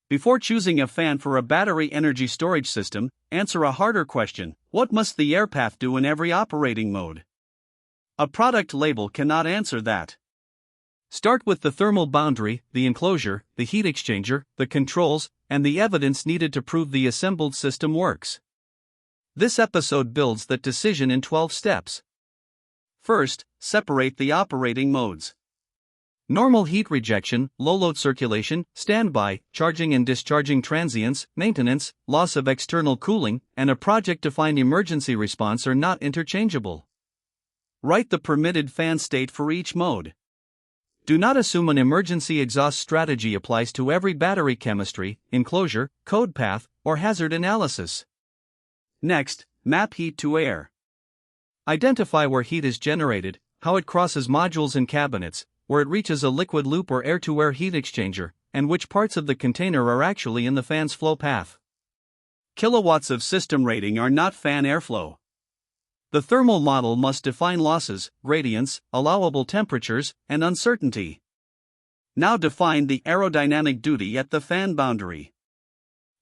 Before choosing a fan for a battery energy storage system, answer a harder question: what must the air path do in every operating mode? A product label cannot answer that. Start with the thermal boundary, the enclosure, the heat exchanger, the controls, and the evidence needed to prove the assembled system works. This episode builds that decision in 12 steps. First, separate the operating modes. Normal heat rejection, low load circulation, standby, charging and discharging transients, maintenance, loss of external cooling, and a project-defined emergency response are not interchangeable. Write the permitted fan state for each mode. Do not assume an emergency exhaust strategy applies to every battery chemistry, enclosure, code path, or hazard analysis. Next, map heat to air. Identify where heat is generated, how it crosses modules and cabinets, where it reaches a liquid loop or air-to-air heat exchanger, and which parts of the container are actually in the fan's flow path. Kilowatts of system rating are not fan airflow. The thermal model must define losses, gradients, allowable temperatures, and uncertainty. Now define the aerodynamic duty at the fan boundary.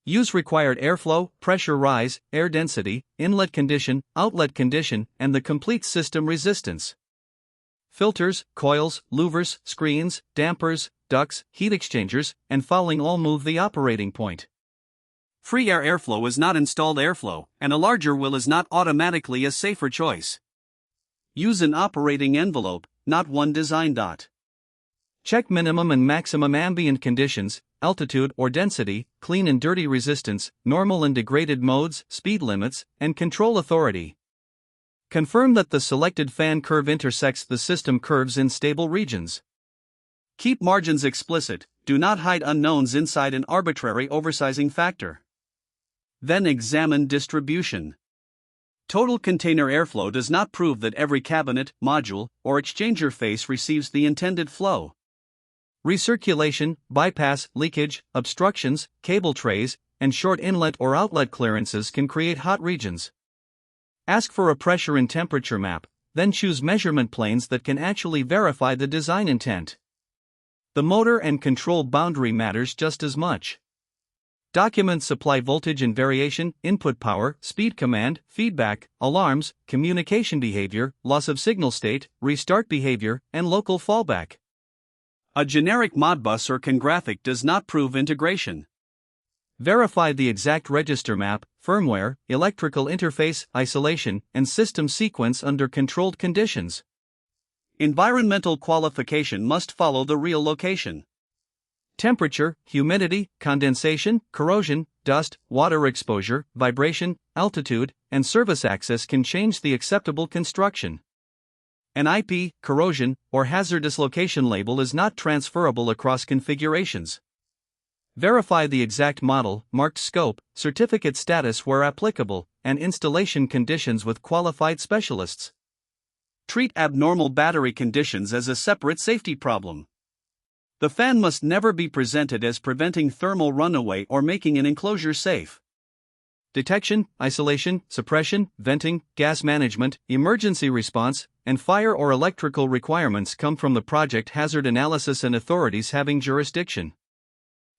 Use required airflow, pressure rise, air density, inlet condition, outlet condition, and the complete system resistance. Filters, coils, louvers, screens, dampers, ducts, heat exchangers, and fouling all move the operating point. Free air airflow is not installed airflow, and a larger will is not automatically a safer choice. Use an operating envelope, not one design dot. Check minimum and maximum ambient conditions, altitude or density, clean and dirty resistance, normal and degraded modes, speed limits, and control authority. Confirm that the selected fan curve intersects the system curves in stable regions. Keep margins explicit, do not hide unknowns inside an arbitrary oversizing factor. Then examine distribution. Total container airflow does not prove that every cabinet, module, or exchanger face receives the intended flow. Recirculation, bypass, leakage, obstructions, cable trays, and short inlet or outlet clearances can create hot regions. Ask for a pressure and temperature map, then choose measurement planes that can actually verify the design intent. The motor and control boundary matters just as much. Document supply voltage and variation, input power, speed command, feedback, alarms, communication behavior, loss of signal state, restart behavior, and local fallback. A generic Modbus or CAN graphic does not prove integration. Verify the exact register map, firmware, electrical interface, isolation, and system sequence under controlled conditions. Environmental qualification must follow the real location. Temperature, humidity, condensation, corrosion, dust, water exposure, vibration, altitude, and service access can change the acceptable construction. An IP, corrosion, or hazardous location label is not transferable across configurations. Verify the exact model, marked scope, certificate status where applicable, and installation conditions with qualified specialists. Treat abnormal battery conditions as a separate safety problem. The fan must never be presented as preventing thermal runaway or making an enclosure safe. Detection, isolation, suppression, venting, gas management, emergency response, and fire or electrical requirements come from the project hazard analysis and authorities having jurisdiction.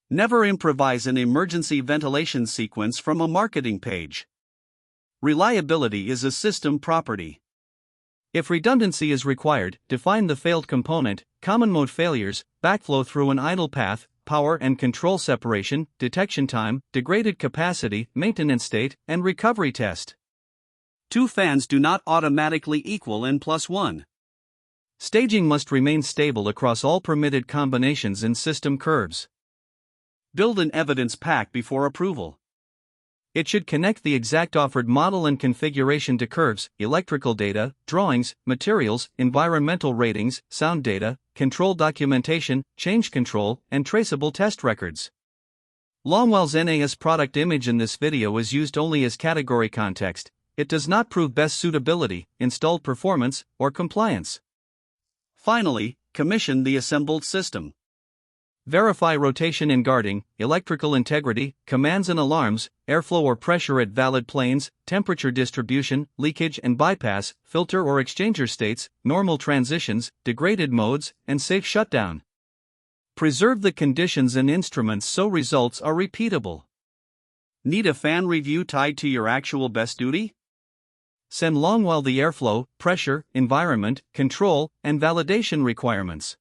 Never improvise an emergency ventilation sequence from a marketing page. Reliability is a system property. If redundancy is required, define the failed component, common mode failures, backflow through an idle path, power and control separation, detection time, degraded capacity, maintenance state, and recovery test. Two fans do not automatically equal N+1. Staging must remain stable across all permitted combinations in system curves. Build an evidence pack before approval. It should connect the exact offered model and configuration to curves, electrical data, drawings, materials, environmental ratings, sound data, control documentation, change control, and traceable test records. Longwell's NAS product image in this video is used only as category context. It does not prove BESS suitability, installed performance, or compliance. Finally, commission the assembled system. Verify rotation and guarding, electrical integrity, commands and alarms, airflow or pressure at valid planes, temperature distribution, leakage and bypass, filter or exchanger states, normal transitions, degraded modes, and safe shutdown. Preserve the conditions and instruments so results are repeatable. Need a fan review tied to your actual BESS duty? Send Longwell the airflow, pressure, environment, control, and validation requirements.